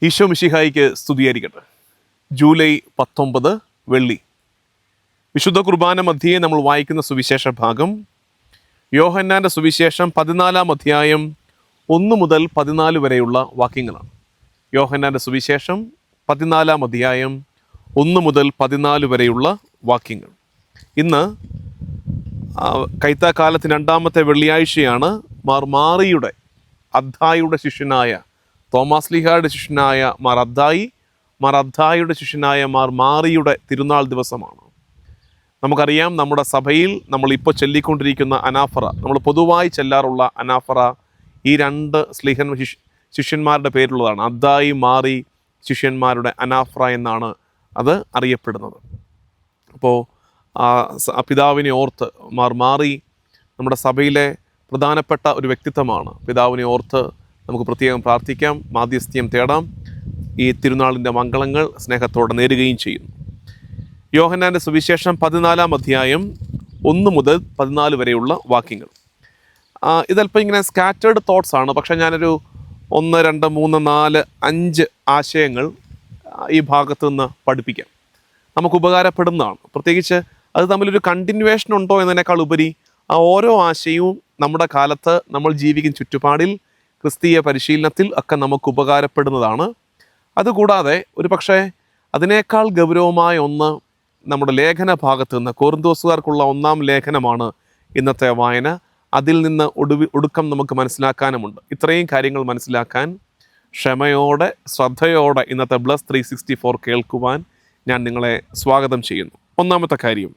ഈശോ മിശിഹായിക്ക് സ്തുതിയായിരിക്കട്ടെ. ജൂലൈ 19 വെള്ളി. വിശുദ്ധ കുർബാന മധ്യേ നമ്മൾ വായിക്കുന്ന സുവിശേഷ ഭാഗം യോഹന്നാൻ്റെ സുവിശേഷം 14 അധ്യായം 1 മുതൽ 14 വരെയുള്ള വാക്യങ്ങളാണ്. യോഹന്നാൻ്റെ സുവിശേഷം 14 അധ്യായം 1 മുതൽ 14 വരെയുള്ള വാക്യങ്ങൾ. ഇന്ന് കൈത്താക്കാലത്തിന് 2ാമത്തെ വെള്ളിയാഴ്ചയാണ്. മാറിയുടെ അദ്ദായിയുടെ ശിഷ്യനായ തോമാസ് ലീഹായുടെ ശിഷ്യനായ മാർ അദ്ദായിയുടെ ശിഷ്യനായ മാറിയുടെ തിരുനാൾ ദിവസമാണ്. നമുക്കറിയാം, നമ്മുടെ സഭയിൽ നമ്മളിപ്പോൾ ചൊല്ലിക്കൊണ്ടിരിക്കുന്ന അനാഫറ, നമ്മൾ പൊതുവായി ചെല്ലാറുള്ള അനാഫറ ഈ 2 ശിഷ്യന്മാരുടെ പേരിലുള്ളതാണ്. അദ്ദായി മാറി ശിഷ്യന്മാരുടെ അനാഫറ എന്നാണ് അത് അറിയപ്പെടുന്നത്. അപ്പോൾ പിതാവിനെ ഓർത്ത് മാറി നമ്മുടെ സഭയിലെ പ്രധാനപ്പെട്ട ഒരു വ്യക്തിത്വമാണ്. പിതാവിനെ ഓർത്ത് നമുക്ക് പ്രത്യേകം പ്രാർത്ഥിക്കാം, മാധ്യസ്ഥ്യം തേടാം. ഈ തിരുനാളിൻ്റെ മംഗളങ്ങൾ സ്നേഹത്തോടെ നേരുകയും ചെയ്യുന്നു. യോഹന്നാൻ്റെ സുവിശേഷം 14 അധ്യായം 1 മുതൽ 14 വരെയുള്ള വാക്യങ്ങൾ. ഇതല്പം ഇങ്ങനെ സ്കാറ്റേർഡ് തോട്ട്സ് ആണ്. പക്ഷേ ഞാനൊരു 1, 2, 3, 4, 5 ആശയങ്ങൾ ഈ ഭാഗത്തു നിന്ന് പഠിപ്പിക്കാം. നമുക്ക് ഉപകാരപ്പെടുന്നതാണ്. പ്രത്യേകിച്ച് അത് തമ്മിലൊരു കണ്ടിന്യൂവേഷൻ ഉണ്ടോ എന്നതിനേക്കാൾ ഉപരി ആ ഓരോ ആശയവും നമ്മുടെ കാലത്ത് നമ്മൾ ജീവിക്കുന്ന ചുറ്റുപാടിൽ, ക്രിസ്തീയ പരിശീലനത്തിൽ ഒക്കെ നമുക്ക് ഉപകാരപ്പെടുന്നതാണ്. അതുകൂടാതെ ഒരു പക്ഷേ അതിനേക്കാൾ ഗൗരവമായ ഒന്ന് നമ്മുടെ ലേഖന ഭാഗത്ത് നിന്ന്, കൊറിന്തോസുകാർക്കുള്ള 1-ാം ലേഖനമാണ് ഇന്നത്തെ വായന. അതിൽ നിന്ന് ഒടുക്കം നമുക്ക് മനസ്സിലാക്കാനുമുണ്ട്. ഇത്രയും കാര്യങ്ങൾ മനസ്സിലാക്കാൻ ക്ഷമയോടെ, ശ്രദ്ധയോടെ ഇന്നത്തെ ബ്ലസ് 364 കേൾക്കുവാൻ ഞാൻ നിങ്ങളെ സ്വാഗതം ചെയ്യുന്നു. ഒന്നാമത്തെ കാര്യം,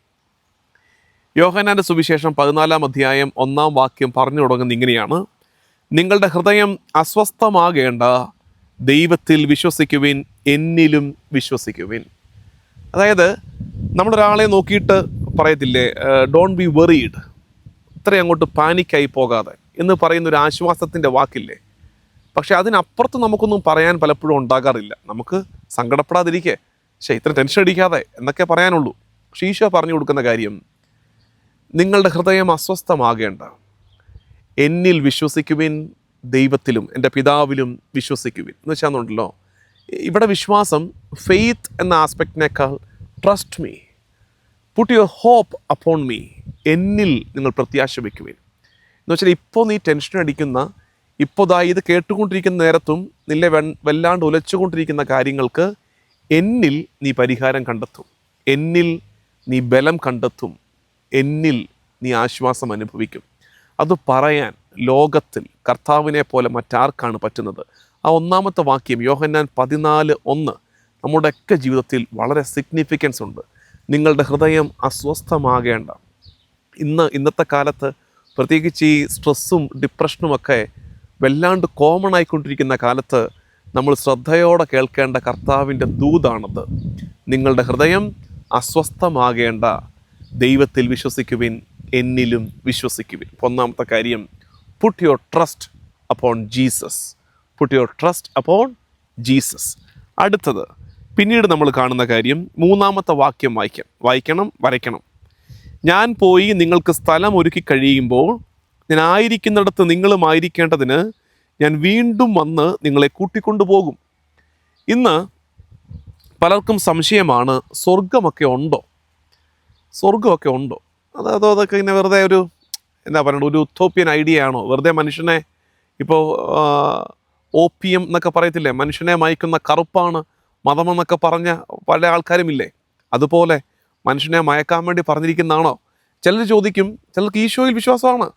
യോഹന്നാൻ്റെ സുവിശേഷം 14 അധ്യായം 1-ാം വാക്യം പറഞ്ഞു തുടങ്ങുന്നത് ഇങ്ങനെയാണ്: നിങ്ങളുടെ ഹൃദയം അസ്വസ്ഥമാകേണ്ട, ദൈവത്തിൽ വിശ്വസിക്കുവിൻ, എന്നിലും വിശ്വസിക്കുവിൻ. അതായത് നമ്മളൊരാളെ നോക്കിയിട്ട് പറയത്തില്ലേ, ഡോണ്ട് ബി വെറീഡ്, ഇത്രയും അങ്ങോട്ട് പാനിക്കായി പോകാതെ എന്ന് പറയുന്നൊരു ആശ്വാസത്തിൻ്റെ വാക്കില്ലേ. പക്ഷെ അതിനപ്പുറത്ത് നമുക്കൊന്നും പറയാൻ പലപ്പോഴും ഉണ്ടാകാറില്ല. നമുക്ക് സങ്കടപ്പെടാതിരിക്കേ, ഇത്ര ടെൻഷൻ അടിക്കാതെ എന്നൊക്കെ പറയാനുള്ളൂ. പക്ഷേ ഈശോ പറഞ്ഞു കൊടുക്കുന്ന കാര്യം, നിങ്ങളുടെ ഹൃദയം അസ്വസ്ഥമാകേണ്ട, എന്നിൽ വിശ്വസിക്കുവിൻ, ദൈവത്തിലും എൻ്റെ പിതാവിലും വിശ്വസിക്കുവിൻ എന്ന് വെച്ചാന്നുണ്ടല്ലോ. ഇവിടെ വിശ്വാസം, ഫെയ്ത്ത് എന്ന ആസ്പെക്റ്റിനേക്കാൾ trust me, put your hope upon me, എന്നിൽ നിങ്ങൾ പ്രത്യാശ വയ്ക്കുവിൻ എന്ന് വെച്ചാൽ, ഇപ്പോൾ നീ ടെൻഷൻ അടിക്കുന്ന, ഇപ്പോൾ ഇത് കേട്ടുകൊണ്ടിരിക്കുന്ന നേരത്തും നിന്നെ വല്ലാണ്ട് ഉലച്ചുകൊണ്ടിരിക്കുന്ന കാര്യങ്ങൾക്ക് എന്നിൽ നീ പരിഹാരം കണ്ടെത്തും, എന്നിൽ നീ ബലം കണ്ടെത്തും, എന്നിൽ നീ ആശ്വാസം അനുഭവിക്കും. അത് പറയാൻ ലോകത്തിൽ കർത്താവിനെ പോലെ മറ്റാർക്കാണ് പറ്റുന്നത്? ആ 1-ാമത്തെ വാക്യം യോഹന്നാൻ 14:1 നമ്മുടെയൊക്കെ ജീവിതത്തിൽ വളരെ സിഗ്നിഫിക്കൻസ് ഉണ്ട്. നിങ്ങളുടെ ഹൃദയം അസ്വസ്ഥമാകേണ്ട. ഇന്നത്തെ കാലത്ത് പ്രത്യേകിച്ച് ഈ സ്ട്രെസ്സും ഡിപ്രഷനുമൊക്കെ വല്ലാണ്ട് കോമൺ ആയിക്കൊണ്ടിരിക്കുന്ന കാലത്ത് നമ്മൾ ശ്രദ്ധയോടെ കേൾക്കേണ്ട കർത്താവിൻ്റെ ദൂതാണത്. നിങ്ങളുടെ ഹൃദയം അസ്വസ്ഥമാകേണ്ട, ദൈവത്തിൽ വിശ്വസിക്കുവിൻ, എന്നിലും വിശ്വസിക്കുവിൻ. 1-ാമത്തെ കാര്യം, puttu your trust upon Jesus, puttu your trust upon Jesus. അടുത്തത്, പിന്നീട് നമ്മൾ കാണുന്ന കാര്യം, 3-ാമത്തെ വാക്യം വരയ്ക്കണം. ഞാൻ പോയി നിങ്ങൾക്ക് സ്ഥലം ഒരുക്കി കഴിയുമ്പോൾ ഞാൻ ആയിരിക്കുന്നിടത്ത് നിങ്ങളും ആയിരിക്കേണ്ടതിന് ഞാൻ വീണ്ടും വന്ന് നിങ്ങളെ കൂട്ടിക്കൊണ്ടുപോകും. ഇന്ന് പലർക്കും സംശയമാണ്, സ്വർഗമൊക്കെ ഉണ്ടോ? അതൊക്കെ ഇങ്ങനെ വെറുതെ ഒരു ഒരു ഉത്തോപ്യൻ ഐഡിയ ആണോ? വെറുതെ മനുഷ്യനെ, ഇപ്പോൾ ഓപ്പിയം എന്നൊക്കെ പറയത്തില്ലേ, മനുഷ്യനെ മയക്കുന്ന കറുപ്പാണ് മതമെന്നൊക്കെ പറഞ്ഞ പല ആൾക്കാരുമില്ലേ? അതുപോലെ മനുഷ്യനെ മയക്കാൻ വേണ്ടി പറഞ്ഞിരിക്കുന്നതാണോ? ചിലർ ചോദിക്കും, ചിലർക്ക് ഈശോയിൽ വിശ്വാസമാണ്.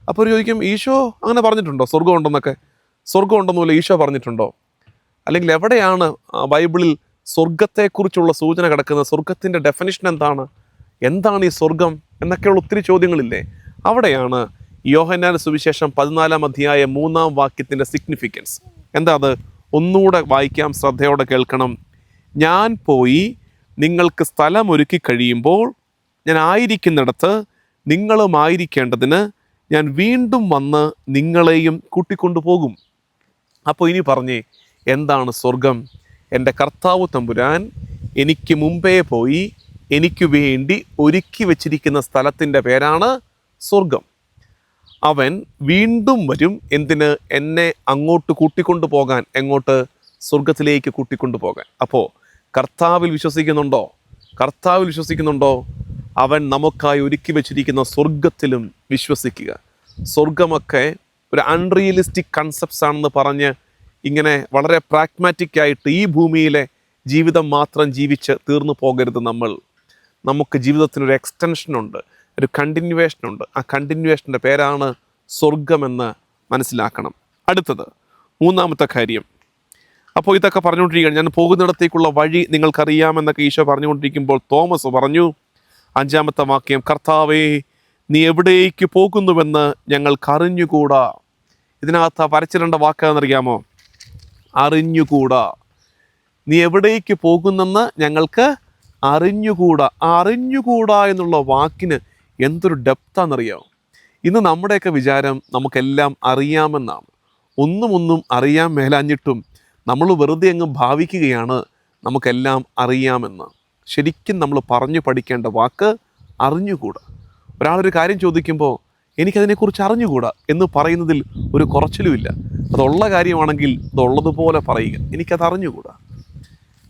അപ്പോൾ ചോദിക്കും, ഈശോ അങ്ങനെ പറഞ്ഞിട്ടുണ്ടോ സ്വർഗം ഉണ്ടെന്നൊക്കെ? സ്വർഗം ഉണ്ടെന്നുമില്ല ഈശോ പറഞ്ഞിട്ടുണ്ടോ? അല്ലെങ്കിൽ എവിടെയാണ് ബൈബിളിൽ സ്വർഗത്തെക്കുറിച്ചുള്ള സൂചന കിടക്കുന്നത്? സ്വർഗത്തിൻ്റെ ഡെഫിനിഷൻ എന്താണ് ഈ സ്വർഗം എന്നൊക്കെയുള്ള ഒത്തിരി ചോദ്യങ്ങളില്ലേ? അവിടെയാണ് യോഹന്നാൻ്റെ സുവിശേഷം 14 അധ്യായം 3-ാം വാക്യത്തിൻ്റെ സിഗ്നിഫിക്കൻസ്. എന്താ അത്? ഒന്നുകൂടെ വായിക്കാം, ശ്രദ്ധയോടെ കേൾക്കണം. ഞാൻ പോയി നിങ്ങൾക്ക് സ്ഥലം ഒരുക്കി കഴിയുമ്പോൾ ഞാൻ ആയിരിക്കുന്നിടത്ത് നിങ്ങളും ആയിരിക്കേണ്ടതിന് ഞാൻ വീണ്ടും വന്ന് നിങ്ങളെയും കൂട്ടിക്കൊണ്ടുപോകും. അപ്പോൾ ഇനി പറഞ്ഞേ, എന്താണ് സ്വർഗം? എൻ്റെ കർത്താവ് തമ്പുരാൻ എനിക്ക് മുമ്പേ പോയി എനിക്ക് വേണ്ടി ഒരുക്കി വച്ചിരിക്കുന്ന സ്ഥലത്തിൻ്റെ പേരാണ് സ്വർഗം. അവൻ വീണ്ടും വരും. എന്തിന്? എന്നെ അങ്ങോട്ട് കൂട്ടിക്കൊണ്ടു പോകാൻ. എങ്ങോട്ട്? സ്വർഗത്തിലേക്ക് കൂട്ടിക്കൊണ്ടുപോകാൻ. അപ്പോൾ കർത്താവിൽ വിശ്വസിക്കുന്നുണ്ടോ? അവൻ നമുക്കായി ഒരുക്കി വെച്ചിരിക്കുന്ന സ്വർഗത്തിലും വിശ്വസിക്കുക. സ്വർഗമൊക്കെ ഒരു അൺറിയലിസ്റ്റിക് കൺസെപ്റ്റ്സ് ആണെന്ന് പറഞ്ഞ് ഇങ്ങനെ വളരെ പ്രാഗ്മാറ്റിക് ആയിട്ട് ഈ ഭൂമിയിലെ ജീവിതം മാത്രം ജീവിച്ച് തീർന്നു പോകരുത്. നമുക്ക് ജീവിതത്തിനൊരു എക്സ്റ്റൻഷനുണ്ട്, ഒരു കണ്ടിന്യൂവേഷനുണ്ട്. ആ കണ്ടിന്യൂവേഷൻ്റെ പേരാണ് സ്വർഗമെന്ന് മനസ്സിലാക്കണം. അടുത്തത് മൂന്നാമത്തെ കാര്യം. അപ്പോൾ ഇതൊക്കെ പറഞ്ഞുകൊണ്ടിരിക്കുകയാണ്. ഞാൻ പോകുന്നിടത്തേക്കുള്ള വഴി നിങ്ങൾക്കറിയാമെന്നൊക്കെ ഈശോ പറഞ്ഞുകൊണ്ടിരിക്കുമ്പോൾ തോമസ് പറഞ്ഞു, 5-ാമത്തെ വാക്യം, കർത്താവേ, നീ എവിടേക്ക് പോകുന്നുവെന്ന് ഞങ്ങൾക്ക് അറിഞ്ഞുകൂടാ. ഇതിനകത്ത് വരച്ചിടേണ്ട വാക്കാണെന്നറിയാമോ? അറിഞ്ഞുകൂടാ. നീ എവിടേക്ക് പോകുന്നെന്ന് ഞങ്ങൾക്ക് അറിഞ്ഞുകൂടാ. അറിഞ്ഞുകൂടാ എന്നുള്ള വാക്കിന് എന്തൊരു ഡെപ്താണെന്നറിയാമോ? ഇന്ന് നമ്മുടെയൊക്കെ വിചാരം നമുക്കെല്ലാം അറിയാമെന്നാണ്. ഒന്നും അറിയാൻ മേലാഞ്ഞിട്ടും നമ്മൾ വെറുതെ അങ്ങ് ഭാവിക്കുകയാണ് നമുക്കെല്ലാം അറിയാമെന്ന്. ശരിക്കും നമ്മൾ പറഞ്ഞു പഠിക്കേണ്ട വാക്ക് അറിഞ്ഞുകൂടാ. ഒരാളൊരു കാര്യം ചോദിക്കുമ്പോൾ എനിക്കതിനെക്കുറിച്ച് അറിഞ്ഞുകൂടാ എന്ന് പറയുന്നതിൽ ഒരു കുറച്ചിലുമില്ല. അതുള്ള കാര്യമാണെങ്കിൽ അതുള്ളതുപോലെ പറയുക, എനിക്കത് അറിഞ്ഞുകൂടാ.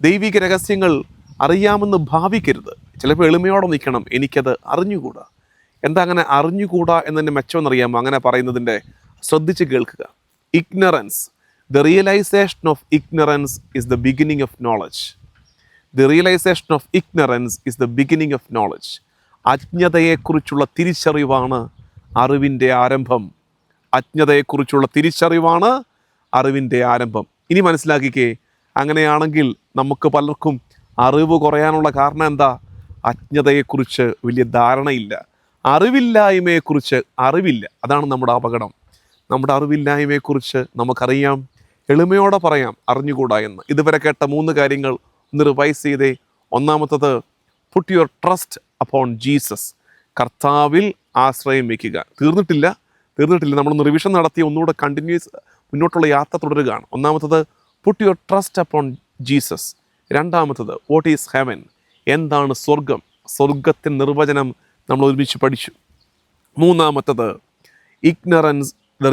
ദൈവിക രഹസ്യങ്ങൾ അറിയാമെന്ന് ഭാവിക്കരുത്. ചിലപ്പോൾ എളിമയോടെ നിൽക്കണം, എനിക്കത് അറിഞ്ഞുകൂടാ. എന്താ അങ്ങനെ അറിഞ്ഞുകൂടാ എന്നതിൻ്റെ മെച്ചമെന്നറിയാമോ? അങ്ങനെ പറയുന്നതിൻ്റെ ശ്രദ്ധിച്ച് കേൾക്കുക. Ignorance, the realisation of ignorance is the beginning of knowledge. The realisation of ignorance is the beginning of knowledge. അജ്ഞതയെക്കുറിച്ചുള്ള തിരിച്ചറിവാണ് അറിവിൻ്റെ ആരംഭം. അജ്ഞതയെക്കുറിച്ചുള്ള തിരിച്ചറിവാണ് അറിവിൻ്റെ ആരംഭം. ഇനി മനസ്സിലാക്കിക്കേ, അങ്ങനെയാണെങ്കിൽ നമുക്ക് പലർക്കും അറിവ് കുറയാനുള്ള കാരണം എന്താ? അജ്ഞതയെക്കുറിച്ച് വലിയ ധാരണയില്ല. അറിവില്ലായ്മയെക്കുറിച്ച് അറിവില്ല. അതാണ് നമ്മുടെ അപകടം. നമ്മുടെ അറിവില്ലായ്മയെക്കുറിച്ച് നമുക്കറിയാം, എളിമയോടെ പറയാം അറിഞ്ഞുകൂടാ എന്ന്. ഇതുവരെ കേട്ട 3 കാര്യങ്ങൾ ഒന്ന് റിവൈസ് ചെയ്തേ. ഒന്നാമത്തത്, put your trust upon Jesus. കർത്താവിൽ ആശ്രയം വയ്ക്കുക. തീർന്നിട്ടില്ല. നമ്മളൊന്ന് റിവിഷൻ നടത്തി ഒന്നുകൂടെ കണ്ടിന്യൂസ് മുന്നോട്ടുള്ള യാത്ര തുടരുകയാണ്. ഒന്നാമത്തത്, put your trust upon Jesus. രണ്ടാമത്തത്, വാട്ട് ഈസ് ഹെവൻ? എന്താണ് സ്വർഗം? സ്വർഗത്തിൻ്റെ നിർവചനം നമ്മൾ ഒരുമിച്ച് പഠിച്ചു. മൂന്നാമത്തത്, ignorance, the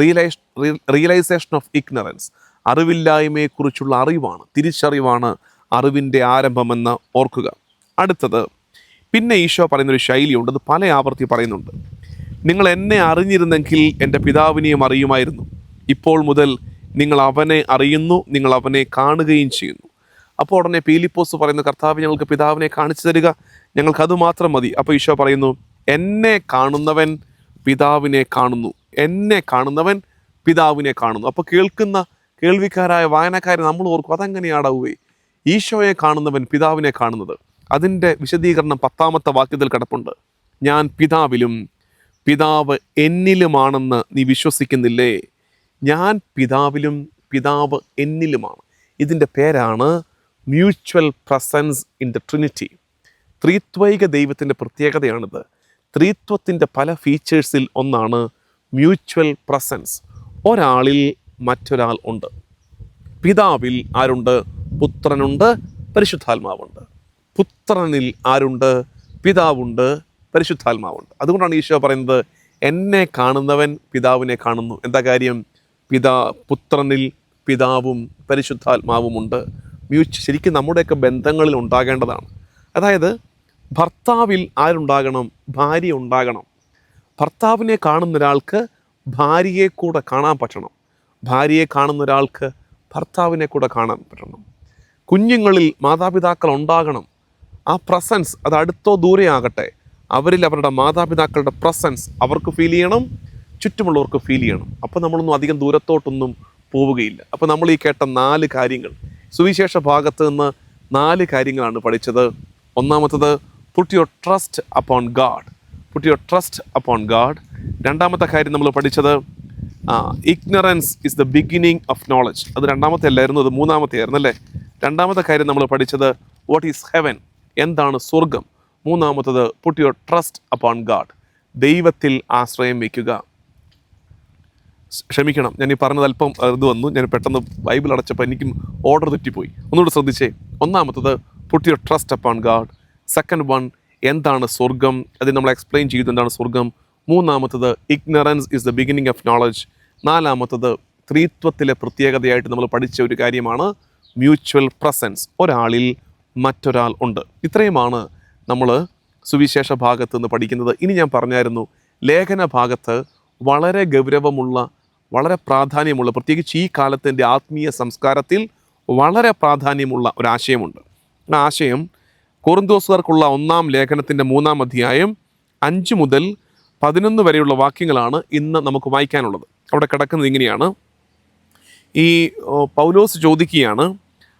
realisation of ignorance. അറിവില്ലായ്മയെക്കുറിച്ചുള്ള അറിവാണ്, തിരിച്ചറിവാണ് അറിവിൻ്റെ ആരംഭമെന്ന് ഓർക്കുക. അടുത്തത്, പിന്നെ ഈശോ പറയുന്നൊരു ശൈലിയുണ്ട്, അത് പല ആവർത്തി പറയുന്നുണ്ട്. നിങ്ങൾ എന്നെ അറിഞ്ഞിരുന്നെങ്കിൽ എൻ്റെ പിതാവിനെയും അറിയുമായിരുന്നു. ഇപ്പോൾ മുതൽ നിങ്ങൾ അവനെ അറിയുന്നു, നിങ്ങൾ അവനെ കാണുകയും ചെയ്യുന്നു. അപ്പോൾ ഉടനെ പീലിപ്പോസ് പറയുന്നു, കർത്താവ്, ഞങ്ങൾക്ക് പിതാവിനെ കാണിച്ചു തരിക, ഞങ്ങൾക്കത് മാത്രം മതി. അപ്പോൾ ഈശോ പറയുന്നു, എന്നെ കാണുന്നവൻ പിതാവിനെ കാണുന്നു, എന്നെ കാണുന്നവൻ പിതാവിനെ കാണുന്നു. അപ്പോൾ കേൾവിക്കാരായ വായനക്കാരെ നമ്മൾ ഓർക്കും, അതെങ്ങനെയാടാവുകയെ? ഈശോയെ കാണുന്നവൻ പിതാവിനെ കാണുന്നത്. അതിൻ്റെ വിശദീകരണം 10-ാമത്തെ വാക്യത്തിൽ കിടപ്പുണ്ട്. ഞാൻ പിതാവിലും പിതാവ് എന്നിലുമാണെന്ന് നീ വിശ്വസിക്കുന്നില്ലേ? ഞാൻ പിതാവിലും പിതാവ് എന്നിലുമാണ്. ഇതിൻ്റെ പേരാണ് mutual presence in the Trinity. ത്രിത്വൈക ദൈവത്തിൻ്റെ പ്രത്യേകതയാണിത്. ത്രിത്വത്തിൻ്റെ പല ഫീച്ചേഴ്സിൽ ഒന്നാണ് മ്യൂച്വൽ പ്രസൻസ്. ഒരാളിൽ മറ്റൊരാൾ ഉണ്ട്. പിതാവിൽ ആരുണ്ട്? പുത്രനുണ്ട്, പരിശുദ്ധാത്മാവുണ്ട്. പുത്രനിൽ ആരുണ്ട്? പിതാവുണ്ട്, പരിശുദ്ധാത്മാവുണ്ട്. അതുകൊണ്ടാണ് ഈശോ പറയുന്നത്, എന്നെ കാണുന്നവൻ പിതാവിനെ കാണുന്നു. എന്താ കാര്യം? പുത്രനിൽ പിതാവും പരിശുദ്ധാത്മാവുമുണ്ട്. ശരിക്കും നമ്മുടെയൊക്കെ ബന്ധങ്ങളിൽ ഉണ്ടാകേണ്ടതാണ്. അതായത് ഭർത്താവിൽ ആരുണ്ടാകണം? ഭാര്യ ഉണ്ടാകണം. ഭർത്താവിനെ കാണുന്ന ഒരാൾക്ക് ഭാര്യയെ കൂടെ കാണാൻ പറ്റണം. ഭാര്യയെ കാണുന്ന ഒരാൾക്ക് ഭർത്താവിനെ കൂടെ കാണാൻ പറ്റണം. കുഞ്ഞുങ്ങളിൽ മാതാപിതാക്കൾ ഉണ്ടാകണം. ആ പ്രസൻസ്, അത് അടുത്തോ ദൂരെ ആകട്ടെ, അവരിൽ അവരുടെ മാതാപിതാക്കളുടെ പ്രസൻസ് അവർക്ക് ഫീൽ ചെയ്യണം, ചുറ്റുമുള്ളവർക്ക് ഫീൽ ചെയ്യണം. അപ്പോൾ നമ്മളൊന്നും അധികം ദൂരത്തോട്ടൊന്നും പോവുകയില്ല. അപ്പോൾ നമ്മൾ ഈ കേട്ട 4 കാര്യങ്ങൾ, സുവിശേഷ ഭാഗത്ത് നിന്ന് 4 കാര്യങ്ങളാണ് പഠിച്ചത്. ഒന്നാമത്തത്, put your trust upon God. Puttu your trust upon God. രണ്ടാമത്തെ കാര്യം നമ്മൾ പഠിച്ചത്, ignorance is the beginning of knowledge. അത് രണ്ടാമത്തെ അല്ലായിരുന്നു, അത് മൂന്നാമത്തെ ആയിരുന്നു അല്ലേ? രണ്ടാമത്തെ കാര്യം നമ്മൾ പഠിച്ചത്, വാട്ട് ഈസ് ഹെവൻ? എന്താണ് സ്വർഗം? മൂന്നാമത്തത്, puttu your trust upon God. ദൈവത്തിൽ ആശ്രയം വയ്ക്കുക. ക്ഷമിക്കണം, ഞാൻ ഈ പറഞ്ഞത് അല്പം ഇത് വന്നു, ഞാൻ പെട്ടെന്ന് ബൈബിൾ അടച്ചപ്പോൾ എനിക്കും ഓർഡർ തെറ്റിപ്പോയി. ഒന്നുകൂടെ ശ്രദ്ധിച്ചേ. ഒന്നാമത്തത്, put your trust upon God. Second one, എന്താണ് സ്വർഗം? അത് നമ്മൾ എക്സ്പ്ലെയിൻ ചെയ്തു, എന്താണ് സ്വർഗം. മൂന്നാമത്തത്, ignorance is the beginning of knowledge. നാലാമത്തത്, ത്രിത്വത്തിലെ പ്രത്യേകതയായിട്ട് നമ്മൾ പഠിച്ച ഒരു കാര്യമാണ് മ്യൂച്വൽ പ്രസൻസ്, ഒരാളിൽ മറ്റൊരാൾ ഉണ്ട്. ഇത്രയുമാണ് നമ്മൾ സുവിശേഷ ഭാഗത്ത് നിന്ന് പഠിക്കുന്നത്. ഇനി ഞാൻ പറഞ്ഞായിരുന്നു, ലേഖന ഭാഗത്ത് വളരെ ഗൗരവമുള്ള, വളരെ പ്രാധാന്യമുള്ള, പ്രത്യേകിച്ച് ഈ കാലത്തിൻ്റെ ആത്മീയ സംസ്കാരത്തിൽ വളരെ പ്രാധാന്യമുള്ള ഒരാശയമുണ്ട്. ആ ആശയം കൊറിന്തോസുകാർക്കുള്ള 1-ാം ലേഖനത്തിൻ്റെ 3-ാം അധ്യായം 5 മുതൽ 11 വരെയുള്ള വാക്യങ്ങളാണ് ഇന്ന് നമുക്ക് വായിക്കാനുള്ളത്. അവിടെ കിടക്കുന്നത് ഇങ്ങനെയാണ്. ഈ പൗലോസ് ചോദിക്കുകയാണ്,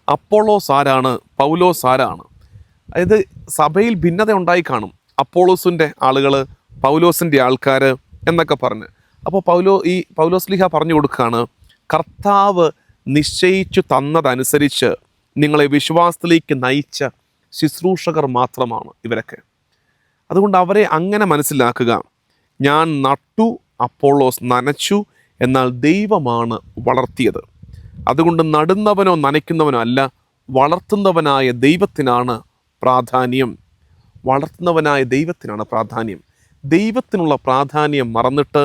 അപ്പോളോസ് ആരാണ്, പൗലോസ് ആരാണ്? അതായത് സഭയിൽ ഭിന്നത ഉണ്ടായി കാണും, അപ്പോളോസിൻ്റെ ആളുകൾ, പൗലോസിൻ്റെ ആൾക്കാർ എന്നൊക്കെ പറഞ്ഞ്. അപ്പോൾ പൗലോസ്ലീഹ പറഞ്ഞു കൊടുക്കുകയാണ്, കർത്താവ് നിശ്ചയിച്ചു തന്നതനുസരിച്ച് നിങ്ങളെ വിശ്വാസത്തിലേക്ക് നയിച്ച ശുശ്രൂഷകർ മാത്രമാണ് ഇവരൊക്കെ. അതുകൊണ്ട് അവരെ അങ്ങനെ മനസ്സിലാക്കുക. ഞാൻ നട്ടു, അപ്പോളോസ് നനച്ചു, എന്നാൽ ദൈവമാണ് വളർത്തിയത്. അതുകൊണ്ട് നടുന്നവനോ നനയ്ക്കുന്നവനോ അല്ല, വളർത്തുന്നവനായ ദൈവത്തിനാണ് പ്രാധാന്യം. വളർത്തുന്നവനായ ദൈവത്തിനാണ് പ്രാധാന്യം. ദൈവത്തിനുള്ള പ്രാധാന്യം മറന്നിട്ട്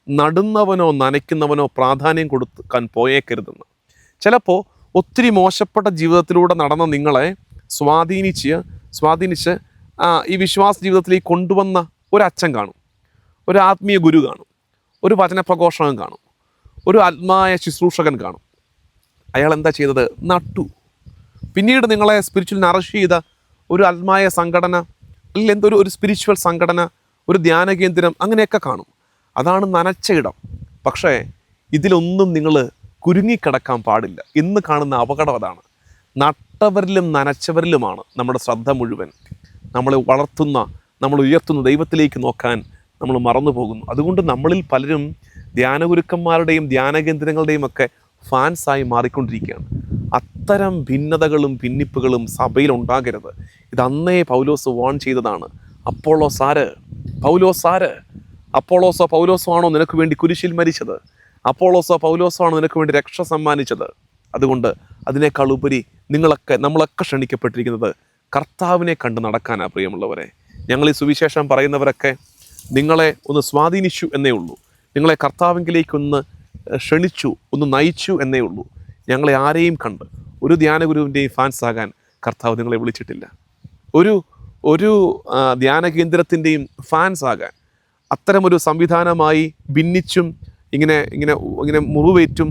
നടുന്നവനോ നനയ്ക്കുന്നവനോ പ്രാധാന്യം കൊടുക്കാൻ പോയേക്കരുതെന്ന്. ചിലപ്പോൾ ഒത്തിരി മോശപ്പെട്ട ജീവിതത്തിലൂടെ നടന്ന നിങ്ങളെ സ്വാധീനിച്ച് ഈ വിശ്വാസ ജീവിതത്തിലേക്ക് കൊണ്ടുവന്ന ഒരു അച്ഛൻ കാണും, ഒരു ആത്മീയ ഗുരു കാണും, ഒരു വചനപ്രഘോഷകൻ കാണും, ഒരു ആത്മായ ശുശ്രൂഷകൻ കാണും. അയാൾ എന്താ ചെയ്തത്? നട്ടു. പിന്നീട് നിങ്ങളെ സ്പിരിച്വൽ നറിഷ് ചെയ്ത ഒരു ആത്മായ സംഘടന, അല്ലെങ്കിൽ എന്തൊരു ഒരു സ്പിരിച്വൽ സംഘടന, ഒരു ധ്യാന കേന്ദ്രം, അങ്ങനെയൊക്കെ കാണും. അതാണ് നനച്ച ഇടം. പക്ഷേ ഇതിലൊന്നും നിങ്ങൾ കുരുങ്ങിക്കിടക്കാൻ പാടില്ല. ഇന്ന് കാണുന്ന അപകടം അതാണ്. നട്ടവരിലും നനച്ചവരിലുമാണ് നമ്മുടെ ശ്രദ്ധ മുഴുവൻ. നമ്മളെ വളർത്തുന്ന, നമ്മൾ ഉയർത്തുന്ന ദൈവത്തിലേക്ക് നോക്കാൻ നമ്മൾ മറന്നു പോകുന്നു. അതുകൊണ്ട് നമ്മളിൽ പലരും ധ്യാനഗുരുക്കന്മാരുടെയും ധ്യാനകേന്ദ്രങ്ങളുടെയും ഒക്കെ ഫാൻസായി മാറിക്കൊണ്ടിരിക്കുകയാണ്. അത്തരം ഭിന്നതകളും ഭിന്നിപ്പുകളും സഭയിൽ ഉണ്ടാകരുത്. ഇത് അന്നേ പൗലോസ് വാൺ ചെയ്തതാണ്. അപ്പോളോസ് ആര്? പൗലോസ് ആര്? അപ്പോളോസോ പൗലോസോ ആണോ നിനക്ക് വേണ്ടി കുരിശിൽ മരിച്ചത്? അപ്പോളോസോ പൗലോസോ ആണോ നിനക്ക് വേണ്ടി രക്ഷ സമ്മാനിച്ചത്? അതുകൊണ്ട് അതിനേക്കാൾ ഉപരി നമ്മളൊക്കെ ക്ഷണിക്കപ്പെട്ടിരിക്കുന്നത് കർത്താവിനെ കണ്ട് നടക്കാനാണ്. പ്രിയമുള്ളവരെ, ഞങ്ങൾ ഈ സുവിശേഷം പറയുന്നവരൊക്കെ നിങ്ങളെ ഒന്ന് സ്വാധീനിച്ചു എന്നേ ഉള്ളൂ. നിങ്ങളെ കർത്താവിങ്കിലേക്കൊന്ന് ക്ഷണിച്ചു, ഒന്ന് നയിച്ചു എന്നേ ഉള്ളൂ. ഞങ്ങളെ ആരെയും കണ്ട് ഒരു ധ്യാനഗുരുവിൻ്റെയും ഫാൻസ് ആകാൻ കർത്താവ് നിങ്ങളെ വിളിച്ചിട്ടില്ല. ഒരു ധ്യാന കേന്ദ്രത്തിൻ്റെയും ഫാൻസ് ആകാൻ, അത്തരമൊരു സംവിധാനമായി ഭിന്നിച്ചും ഇങ്ങനെ മുറിവേറ്റും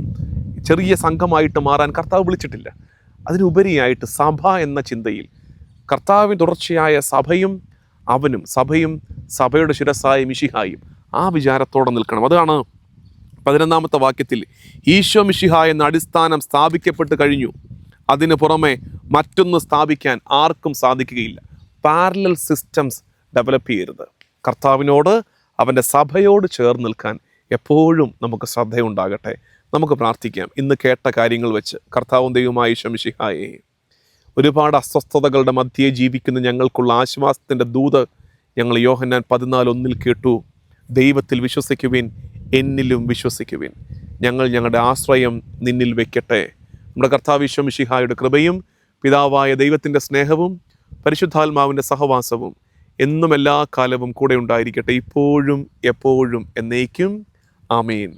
ചെറിയ സംഘമായിട്ട് മാറാൻ കർത്താവ് വിളിച്ചിട്ടില്ല. അതിനുപരിയായിട്ട് സഭ എന്ന ചിന്തയിൽ കർത്താവിന് തുടർച്ചയായ സഭയും സഭയുടെ ശിരസ്സായ മിശിഹായും ആ വിചാരത്തോടെ നിൽക്കണം. അതാണ് 11-ാമത്തെ വാക്യത്തിൽ, ഈശോ മിശിഹ എന്ന അടിസ്ഥാനം സ്ഥാപിക്കപ്പെട്ട് കഴിഞ്ഞു, അതിന് പുറമെ മറ്റൊന്ന് സ്ഥാപിക്കാൻ ആർക്കും സാധിക്കുകയില്ല. പാരലൽ സിസ്റ്റംസ് ഡെവലപ്പ് ചെയ്യരുത്. കർത്താവിനോട്, അവൻ്റെ സഭയോട് ചേർന്ന് നിൽക്കാൻ എപ്പോഴും നമുക്ക് ശ്രദ്ധയുണ്ടാകട്ടെ. നമുക്ക് പ്രാർത്ഥിക്കാം. ഇന്ന് കേട്ട കാര്യങ്ങൾ വെച്ച് കർത്താവും ദൈവമായ ഈശോ മിശിഹായെ, ഒരുപാട് അസ്വസ്ഥതകളുടെ മധ്യേ ജീവിക്കുന്ന ഞങ്ങൾക്കുള്ള ആശ്വാസത്തിൻ്റെ ദൂത് ഞങ്ങൾ യോഹന്നാൻ 14:1 കേട്ടു. ദൈവത്തിൽ വിശ്വസിക്കുവിൻ, എന്നിലും വിശ്വസിക്കുവിൻ. ഞങ്ങളുടെ ആശ്രയം നിന്നിൽ വയ്ക്കട്ടെ. നമ്മുടെ കർത്താവ് ഈശോ മിശിഹായുടെ കൃപയും പിതാവായ ദൈവത്തിൻ്റെ സ്നേഹവും പരിശുദ്ധാത്മാവിൻ്റെ സഹവാസവും എന്നും എല്ലാ കാലവും കൂടെ ഉണ്ടായിരിക്കട്ടെ, ഇപ്പോഴും എപ്പോഴും എന്നേക്കും. ആമേൻ.